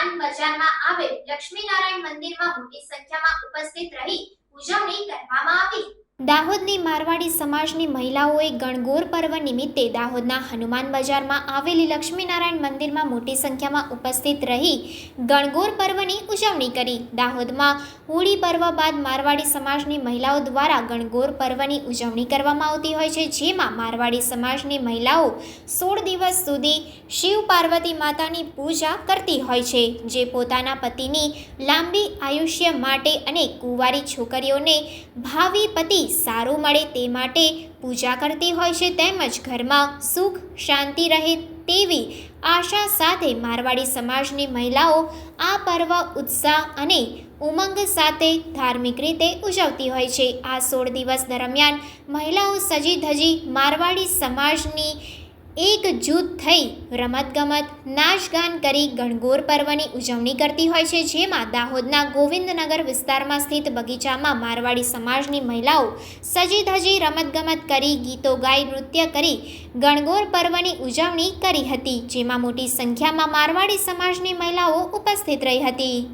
હનુમાન બજારમાં આવેલ લક્ષ્મીનારાયણ મંદિરમાં મોટી સંખ્યામાં ઉપસ્થિત રહી ઉજવણી કરવામાં આવી। દાહોદની મારવાડી સમાજની મહિલાઓએ ગણગોર પર્વ નિમિત્તે દાહોદના હનુમાન બજારમાં આવેલી લક્ષ્મીનારાયણ મંદિરમાં મોટી સંખ્યામાં ઉપસ્થિત રહી ગણગોર પર્વની ઉજવણી કરી। દાહોદમાં હોળી પર્વ બાદ મારવાડી સમાજની મહિલાઓ દ્વારા ગણગોર પર્વની ઉજવણી કરવામાં આવતી હોય છે, જેમાં મારવાડી સમાજની મહિલાઓ 16 દિવસ સુધી શિવ પાર્વતી માતાની પૂજા કરતી હોય છે, જે પોતાના પતિની લાંબી આયુષ્ય માટે અને કુંવારી છોકરીઓને ભાવિ પતિ સારું મળે તે માટે પૂજા કરતી હોય છે, તેમજ ઘરમાં સુખ શાંતિ રહે તેવી આશા સાથે મારવાડી સમાજની મહિલાઓ આ પર્વ ઉત્સાહ અને ઉમંગ સાથે ધાર્મિક રીતે ઉજવતી હોય છે। આ 16 દિવસ દરમિયાન મહિલાઓ સજી ધજી મારવાડી સમાજની એક જૂથ થઈ રમતગમત નાચગાન કરી ગણગોર પર્વની ઉજવણી કરતી હોય છે, જેમાં દાહોદના ગોવિંદનગર વિસ્તારમાં સ્થિત બગીચામાં મારવાડી સમાજની મહિલાઓ સજી ધજી રમતગમત કરી ગીતો ગાઈ નૃત્ય કરી ગણગોર પર્વની ઉજવણી કરી હતી, જેમાં મોટી સંખ્યામાં મારવાડી સમાજની મહિલાઓ ઉપસ્થિત રહી હતી।